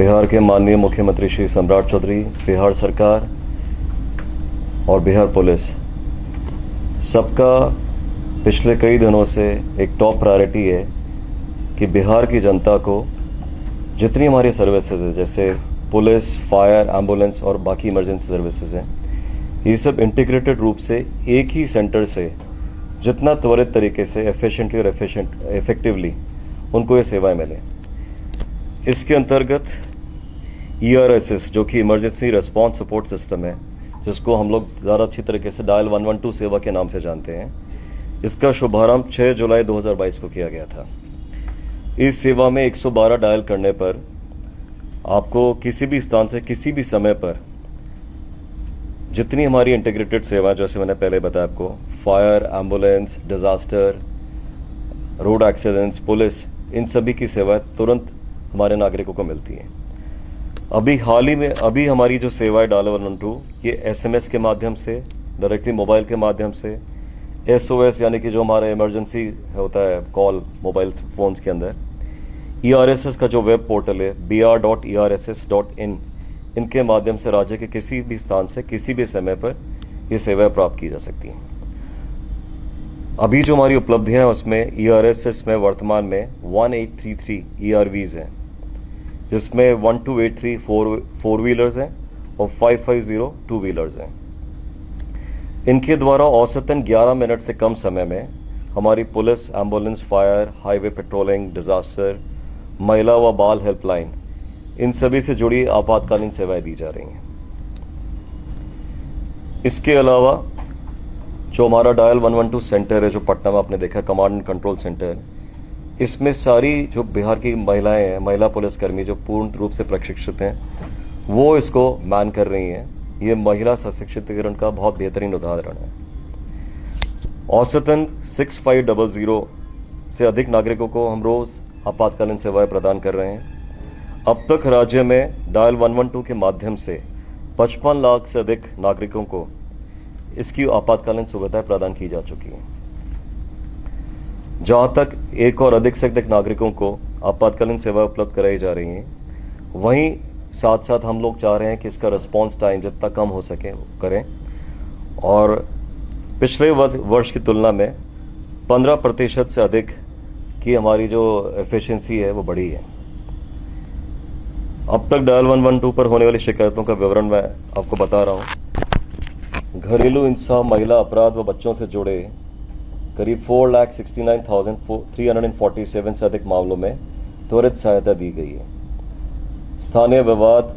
बिहार के माननीय मुख्यमंत्री श्री सम्राट चौधरी, बिहार सरकार और बिहार पुलिस सबका पिछले कई दिनों से एक टॉप प्रायोरिटी है कि बिहार की जनता को जितनी हमारी सर्विसेज है, जैसे पुलिस, फायर, एम्बुलेंस और बाकी इमरजेंसी सर्विसेज हैं, ये सब इंटीग्रेटेड रूप से एक ही सेंटर से जितना त्वरित तरीके से एफिशिएंटली और इफेक्टिवली उनको ये सेवाएं मिलें। इसके अंतर्गत ERSS जो कि इमरजेंसी रिस्पांस सपोर्ट सिस्टम है, जिसको हम लोग ज़्यादा अच्छी तरीके से डायल 112 सेवा के नाम से जानते हैं, इसका शुभारंभ 6 जुलाई 2022 को किया गया था। इस सेवा में 112 डायल करने पर आपको किसी भी स्थान से किसी भी समय पर जितनी हमारी इंटीग्रेटेड सेवा, जैसे मैंने पहले बताया आपको, fire, ambulance, disaster, road accidents, police, इन सभी की सेवाएं तुरंत हमारे नागरिकों को मिलती हैं। अभी हाल ही में हमारी जो सेवाएं डायल 112 ये SMS के माध्यम से, डायरेक्टली मोबाइल के माध्यम से, SOS यानी कि जो हमारा इमरजेंसी होता है कॉल मोबाइल फ़ोन्स के अंदर, ERSS का जो वेब पोर्टल है br.erss.in, इनके माध्यम से राज्य के किसी भी स्थान से किसी भी समय पर ये सेवाएं प्राप्त की जा सकती हैं। अभी जो हमारी उपलब्धियां हैं उसमें ERSS में वर्तमान में 1833 ERVs हैं, जिसमें 1283 फोर व्हीलर्स हैं और 550 टू व्हीलर्स हैं। इनके द्वारा औसतन 11 मिनट से कम समय में हमारी police, ambulance, fire, highway patrolling, disaster, महिला व बाल हेल्पलाइन, इन सभी से जुड़ी आपातकालीन सेवाएं दी जा रही हैं। इसके अलावा जो हमारा डायल 112 सेंटर है, जो पटना में आपने देखा कमांड एंड कंट्रोल सेंटर, इसमें सारी जो बिहार की महिलाएं हैं, महिला पुलिसकर्मी जो पूर्ण रूप से प्रशिक्षित हैं, वो इसको मैन कर रही हैं। ये महिला सशक्तिकरण का बहुत बेहतरीन उदाहरण है। औसतन 6500 से अधिक नागरिकों को हम रोज़ आपातकालीन सेवाएं प्रदान कर रहे हैं। अब तक राज्य में डायल 112 के माध्यम से 55 लाख से अधिक नागरिकों को इसकी आपातकालीन सुविधाएं प्रदान की जा चुकी हैं। जहाँ तक एक और अधिक से अधिक नागरिकों को आपातकालीन सेवा उपलब्ध कराई जा रही हैं, वहीं साथ साथ हम लोग चाह रहे हैं कि इसका रिस्पांस टाइम जितना कम हो सके करें, और पिछले वर्ष की तुलना में 15% से अधिक की हमारी जो एफिशिएंसी है वो बढ़ी है। अब तक डायल 112 पर होने वाली शिकायतों का विवरण मैं आपको बता रहा हूँ। घरेलू हिंसा, महिला अपराध व बच्चों से जुड़े करीब 4,69,347 से अधिक मामलों में त्वरित सहायता दी गई है। स्थानीय विवाद,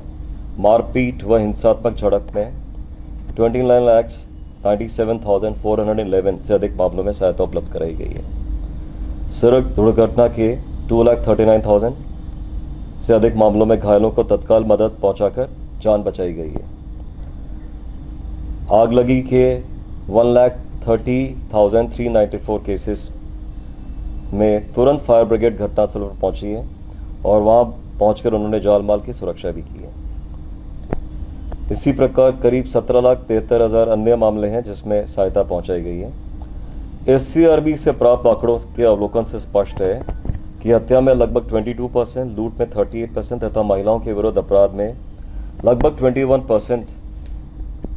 मारपीट व हिंसात्मक झड़प में 29,97,411 से अधिक मामलों में सहायता उपलब्ध कराई गई है। सड़क दुर्घटना के 2,39,000 से अधिक मामलों में घायलों को तत्काल मदद पहुंचाकर जान बचाई गई है। आग लगी के 1,30,394 केसेस में तुरंत फायर ब्रिगेड घटनास्थल पर पहुंची है और वहां पहुंचकर उन्होंने जान माल की सुरक्षा भी की है। इसी प्रकार करीब 17,73,000 अन्य मामले हैं जिसमें सहायता पहुंचाई गई है। SCRB से प्राप्त आंकड़ों के अवलोकन से स्पष्ट है कि हत्या में लगभग 22%, लूट में 38% तथा महिलाओं के विरुद्ध अपराध में लगभग 21%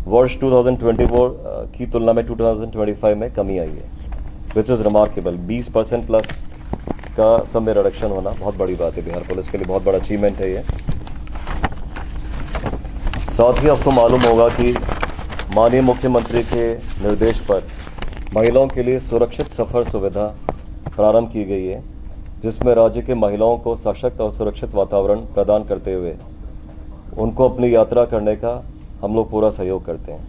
वर्ष 2024 की तुलना में 2025 में कमी आई है, विच इज़ रिमार्केबल। 20% प्लस का सब में रिडक्शन होना बहुत बड़ी बात है, बिहार पुलिस के लिए बहुत बड़ा अचीवमेंट है ये। साथ ही आपको मालूम होगा कि माननीय मुख्यमंत्री के निर्देश पर महिलाओं के लिए सुरक्षित सफ़र सुविधा प्रारंभ की गई है, जिसमें राज्य के महिलाओं को सशक्त और सुरक्षित वातावरण प्रदान करते हुए उनको अपनी यात्रा करने का हम लोग पूरा सहयोग करते हैं।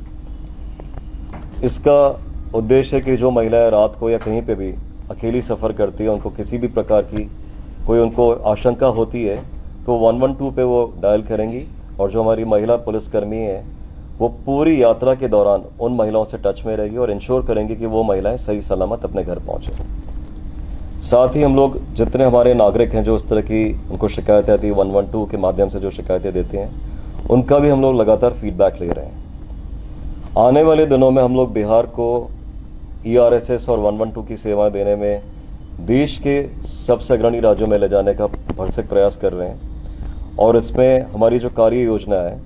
इसका उद्देश्य है कि जो महिलाएं रात को या कहीं पे भी अकेली सफ़र करती है, उनको किसी भी प्रकार की कोई उनको आशंका होती है तो 112 पे वो डायल करेंगी, और जो हमारी महिला पुलिसकर्मी हैं वो पूरी यात्रा के दौरान उन महिलाओं से टच में रहेगी और इंश्योर करेंगी कि वो महिलाएं सही सलामत अपने घर पहुँचें। साथ ही हम लोग जितने हमारे नागरिक हैं जो इस तरह की उनको शिकायतें आती है 112 के माध्यम से जो शिकायतें देते हैं, उनका भी हम लोग लगातार फीडबैक ले रहे हैं। आने वाले दिनों में हम लोग बिहार को ERSS और 112 की सेवाएं देने में देश के सबसे अग्रणी राज्यों में ले जाने का भरसक प्रयास कर रहे हैं और इसमें हमारी जो कार्य योजना है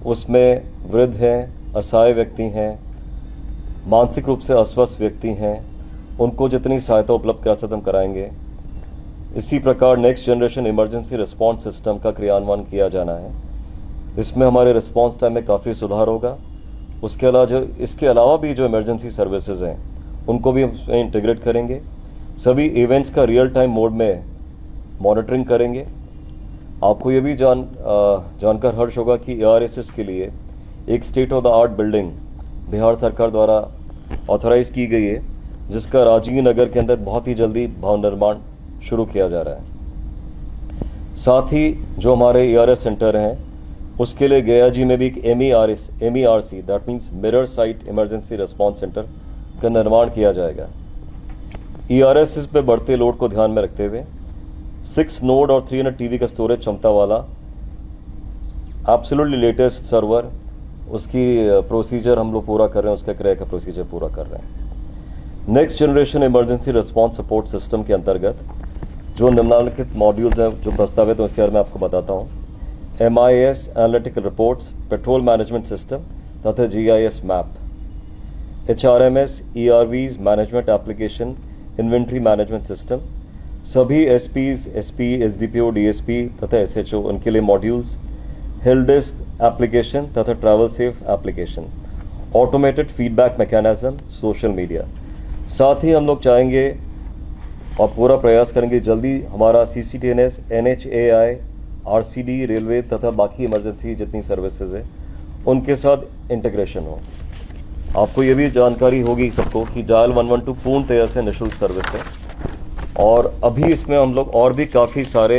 उसमें वृद्ध हैं, असहाय व्यक्ति हैं, मानसिक रूप से अस्वस्थ व्यक्ति हैं, उनको जितनी सहायता उपलब्ध करा सकते हम कराएंगे। इसी प्रकार next generation emergency response system का क्रियान्वयन किया जाना है। इसमें हमारे रिस्पॉन्स टाइम में काफ़ी सुधार होगा। इसके अलावा भी जो इमरजेंसी सर्विसेज हैं उनको भी हम इसमें इंटीग्रेट करेंगे। सभी इवेंट्स का रियल टाइम मोड में मॉनिटरिंग करेंगे। आपको ये भी जानकर हर्ष होगा कि ARSS के लिए एक state of the art building Bihar सरकार द्वारा ऑथराइज की गई है, जिसका राजीव नगर के अंदर बहुत ही जल्दी भवन निर्माण शुरू किया जा रहा है। साथ ही जो हमारे ERS सेंटर हैं उसके लिए गया जी में भी एक MERC that means mirror site emergency response centre का निर्माण किया जाएगा। ERS पे बढ़ते लोड को ध्यान में रखते हुए 6 नोड और 300 TB का स्टोरेज क्षमता वाला एब्सोल्युटली लेटेस्ट सर्वर, उसकी प्रोसीजर हम लोग पूरा कर रहे हैं, उसका क्रय का प्रोसीजर पूरा कर रहे हैं। Next generation emergency response support system के अंतर्गत जो निम्नलिखित मॉड्यूल्स हैं जो प्रस्तावित हैं उसके बारे में आपको बताता हूँ। MIS analytical reports, petrol management system तथा GIS map, HRMS ERVs management application, inventory management system, सभी SPs, SP, SDPO, DSP तथा SHO उनके लिए मॉड्यूल्स, हेल्प डेस्क एप्लीकेशन तथा travel safe application, automated feedback mechanism, social media. साथ ही हम लोग चाहेंगे और पूरा प्रयास करेंगे जल्दी हमारा CCTNS, NHAI, RCD, रेलवे तथा बाकी इमरजेंसी जितनी सर्विसेज है उनके साथ इंटीग्रेशन हो। आपको ये भी जानकारी होगी सबको कि डायल 112 पूर्णतया से निःशुल्क सर्विस है और अभी इसमें हम लोग और भी काफ़ी सारे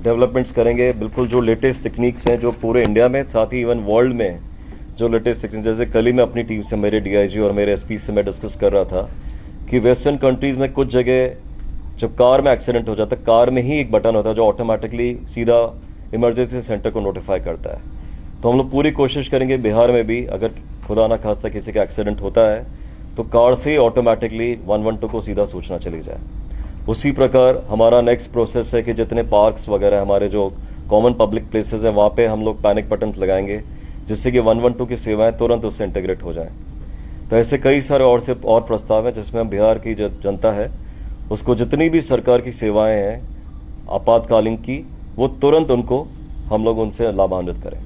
डेवलपमेंट्स करेंगे। बिल्कुल जो लेटेस्ट टेक्निक्स हैं जो पूरे इंडिया में साथ ही इवन वर्ल्ड में जो लेटेस्ट टेक्निक्स, जैसे कल ही मैं अपनी टीम से मेरे DIG और मेरे SP से मैं डिस्कस कर रहा था कि वेस्टर्न कंट्रीज़ में कुछ जगह जब कार में एक्सीडेंट हो जाता है, कार में ही एक बटन होता है जो ऑटोमेटिकली सीधा इमरजेंसी सेंटर को नोटिफाई करता है। तो हम लोग पूरी कोशिश करेंगे बिहार में भी अगर खुदा ना खास्ता किसी का एक्सीडेंट होता है तो कार से ऑटोमेटिकली 112 को सीधा सूचना चली जाए। उसी प्रकार हमारा नेक्स्ट प्रोसेस है कि जितने पार्क्स वगैरह हमारे जो कॉमन पब्लिक प्लेसेस हैं वहाँ पे हम लोग पैनिक बटन्स लगाएंगे जिससे कि 112 की सेवाएं तुरंत उससे इंटीग्रेट हो जाएं। तो ऐसे कई सारे और प्रस्ताव हैं जिसमें हम बिहार की जो जनता है उसको जितनी भी सरकार की सेवाएं हैं आपातकालीन की वो तुरंत उनको हम लोग उनसे लाभान्वित करें।